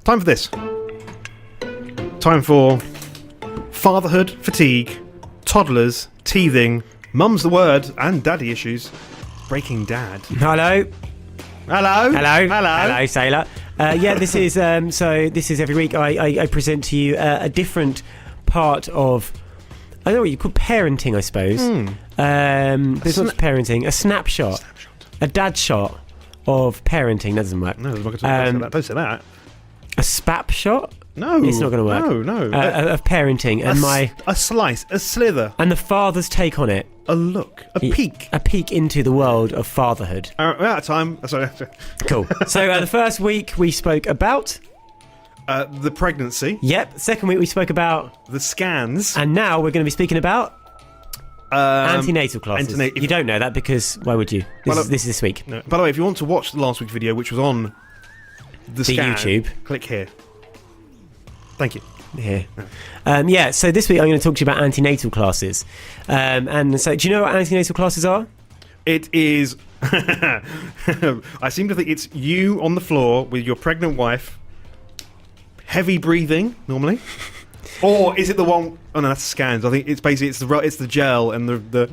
Time for this. Time for fatherhood, fatigue, toddlers, teething, mum's the word, and daddy issues. Breaking Dad. Hello. Hello. Hello. Hello. Hello, sailor. This is this is every week I present to you a different part of, I don't know what you call parenting, I suppose. It's not parenting, a snapshot. A dad shot of parenting. That doesn't work. No, don't say that. A spap shot? No, it's not going to work. No. Of parenting and a slice, a slither, and the father's take on it. A look, a peek into the world of fatherhood. We're out of time. Sorry. Cool. So the first week we spoke about the pregnancy. Yep. Second week we spoke about the scans, and now we're going to be speaking about antenatal classes. You don't know that because why would you? This is this week. No. By the way, if you want to watch the last week's video, which was on the scan, YouTube, click here. Thank you. Here. So this week I'm going to talk to you about antenatal classes. And so, do you know what antenatal classes are? It is... I seem to think it's you on the floor with your pregnant wife, heavy breathing, normally. Or is it the one... Oh, no, that's scans. I think it's basically it's the gel and the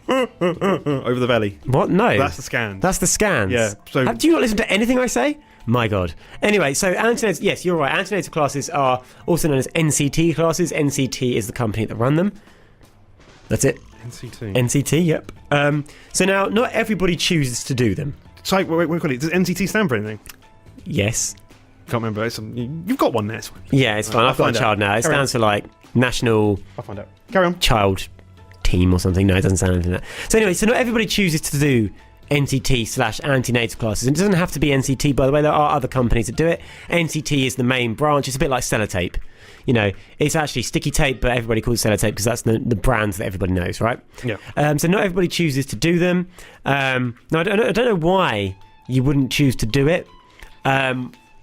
over the belly. What? No. That's the scans. That's the scans? Yeah. So, do you not listen to anything I say? My God. Anyway, so antenatal, yes, you're right. Antenatal classes are also known as NCT classes. NCT is the company that run them. That's it. NCT, yep. So now, not everybody chooses to do them. So, wait, does NCT stand for anything? Yes. Can't remember. You've got one there. Yeah, it's fine. I've got a child now. It stands for like National... I'll find out. Carry on. Child Team or something. No, it doesn't sound anything like that. So anyway, so not everybody chooses to do NCT/antenatal classes. And it doesn't have to be NCT, by the way. There are other companies that do it. NCT is the main branch. It's a bit like sellotape. You know, it's actually sticky tape, but everybody calls it sellotape because that's the brands that everybody knows, right? Yeah. So not everybody chooses to do them. Now, I don't know why you wouldn't choose to do it,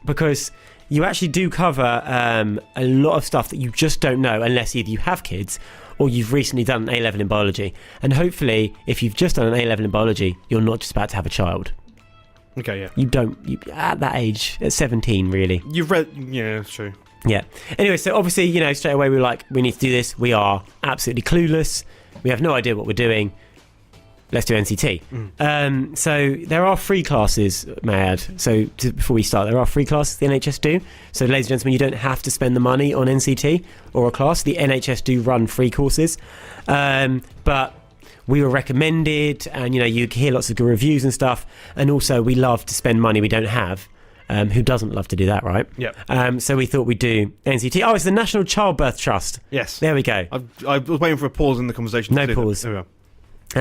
because you actually do cover a lot of stuff that you just don't know unless either you have kids or you've recently done an A-level in biology. And hopefully, if you've just done an A-level in biology, you're not just about to have a child. Okay, yeah. You at that age, at 17, really. You've read... Yeah, that's true. Yeah. Anyway, so obviously, you know, straight away we were like, we need to do this. We are absolutely clueless. We have no idea what we're doing. Let's do NCT. So there are free classes, may I add. So before we start, there are free classes the NHS do. So ladies and gentlemen, you don't have to spend the money on NCT or a class. The NHS do run free courses. But we were recommended, and, you know, you hear lots of good reviews and stuff. And also we love to spend money we don't have. Who doesn't love to do that, right? Yep. So we thought we'd do NCT. Oh, it's the National Childbirth Trust. Yes. There we go. I was waiting for a pause in the conversation. No pause. There we are. So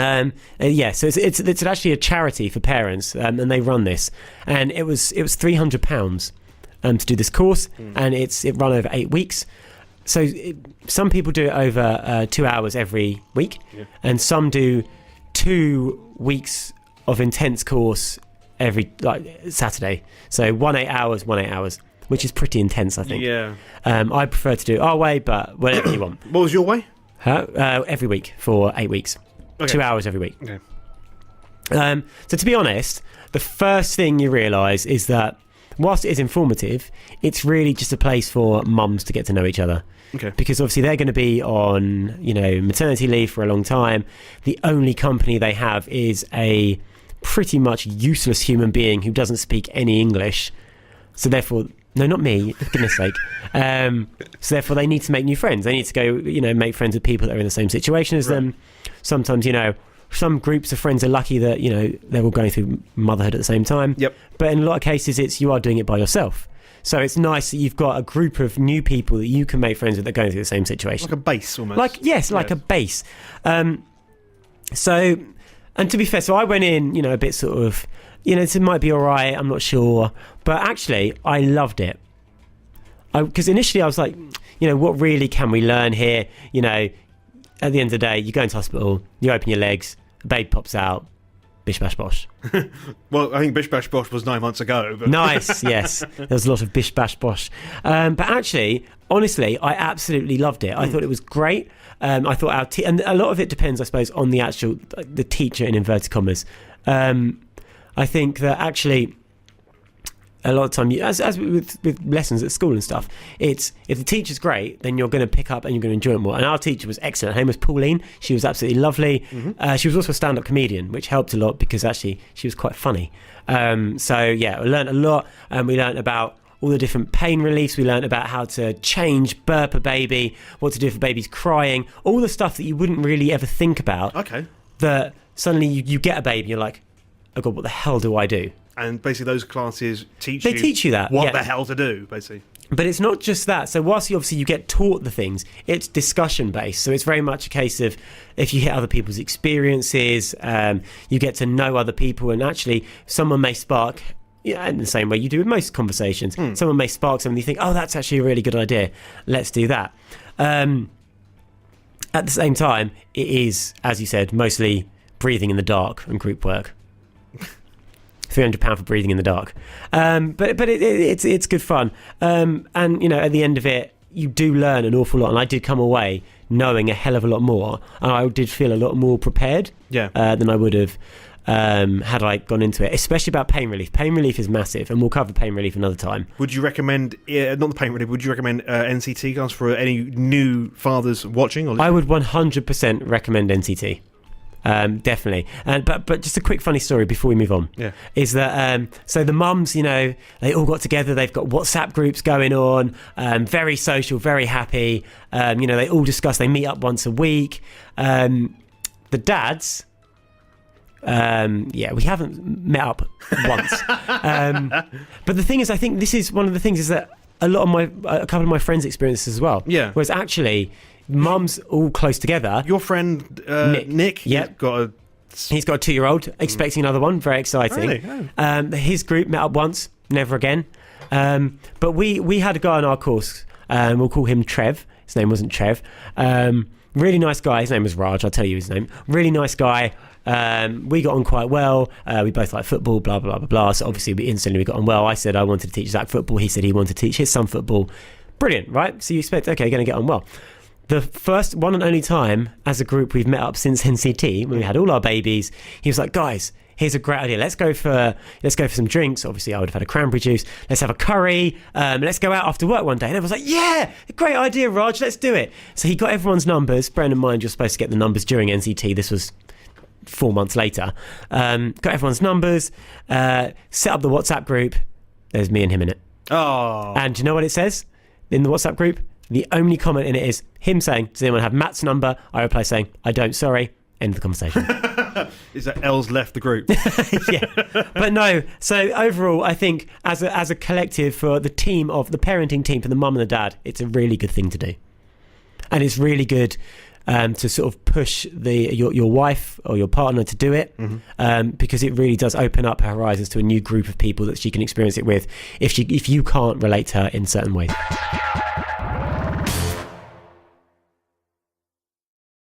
it's actually a charity for parents, and they run this, and it was £300 to do this course, and it run over 8 weeks. So some people do it over 2 hours every week, and some do 2 weeks of intense course every Saturday. So 1 8 hours, 1 8 hours, which is pretty intense, I think. Yeah. I prefer to do it our way, but whatever you want. What was your way? Every week for 8 weeks. Okay. 2 hours every week. Okay. So to be honest, the first thing you realise is that whilst it is informative, it's really just a place for mums to get to know each other. Okay. Because obviously they're going to be on, you know, maternity leave for a long time. The only company they have is a pretty much useless human being who doesn't speak any English. So therefore... No, not me, for goodness sake. So therefore they need to make new friends. They need to go, you know, make friends with people that are in the same situation as them. Sometimes, you know, some groups of friends are lucky that, you know, they're all going through motherhood at the same time. Yep. But in a lot of cases, you are doing it by yourself. So it's nice that you've got a group of new people that you can make friends with that are going through the same situation. Like a base, almost. Like a base. So, and to be fair, so I went in, you know, a bit sort of... You know, it might be all right, I'm not sure. But actually, I loved it. Because initially I was like, you know, what really can we learn here? You know, at the end of the day, you go into hospital, you open your legs, a babe pops out, bish bash bosh. Well, I think bish bash bosh was 9 months ago. But Nice, yes. There was a lot of bish bash bosh. But actually, honestly, I absolutely loved it. I thought it was great. I thought and a lot of it depends, I suppose, on the teacher in inverted commas. I think that actually a lot of time, as with lessons at school and stuff, it's if the teacher's great, then you're going to pick up and you're going to enjoy it more. And our teacher was excellent. Her name was Pauline. She was absolutely lovely. She was also a stand-up comedian, which helped a lot because actually she was quite funny. So yeah, we learned a lot, and we learned about all the different pain reliefs. We learned about how to burp a baby, what to do if a baby's crying, all the stuff that you wouldn't really ever think about. Okay. That suddenly you get a baby, you're like, oh God, what the hell do I do? And basically those classes teach you that. What the hell to do, basically. But it's not just that. So whilst you get taught the things, it's discussion based. So it's very much a case of if you hear other people's experiences, you get to know other people, and actually someone may spark, in the same way you do with most conversations, someone may spark something you think, oh, that's actually a really good idea. Let's do that. At the same time, it is, as you said, mostly breathing in the dark and group work. £300 for breathing in the dark, but it's good fun, and at the end of it you do learn an awful lot, and I did come away knowing a hell of a lot more, and I did feel a lot more prepared than I would have had I gone into it, especially about pain relief. Pain relief is massive, and we'll cover pain relief another time. Would you recommend, not the pain relief, would you recommend NCT class for any new fathers watching? Or I would 100% recommend NCT. Definitely. But just a quick funny story before we move on. Is that so the mums, they all got together, they've got WhatsApp groups going on, very social, very happy, they all discuss, they meet up once a week. The dads, we haven't met up once. But the thing is, I think this is one of the things, is that a couple of my friends experience this as well. Whereas actually mums all close together. Your friend Nick, he's got a 2-year-old expecting another one. Very exciting. Really? Oh. His group met up once, never again. But we had a guy on our course, we'll call him Trev. His name wasn't Trev. Really nice guy. His name was Raj. I'll tell you his name. Really nice guy. We got on quite well. We both like football, blah blah blah blah. So obviously we got on well. I said I wanted to teach Zach football. He said he wanted to teach his son football. Brilliant, right? So you expect, okay, going to get on well. The first one and only time as a group we've met up since NCT, when we had all our babies, he was like, guys, here's a great idea. Let's go for some drinks. Obviously, I would have had a cranberry juice. Let's have a curry. Let's go out after work one day. And everyone's like, yeah, great idea, Raj. Let's do it. So he got everyone's numbers. Bearing in mind, you're supposed to get the numbers during NCT. This was 4 months later. Got everyone's numbers. Set up the WhatsApp group. There's me and him in it. Oh. And do you know what it says in the WhatsApp group? The only comment in it is him saying, does anyone have Matt's number? I reply saying, I don't, sorry. End of the conversation. Is that Elle's left the group? Yeah. But no, so overall, I think as a collective, for the parenting team, for the mum and the dad, it's a really good thing to do. And it's really good to sort of push your wife or your partner to do it, because it really does open up her horizons to a new group of people that she can experience it with if you can't relate to her in certain ways.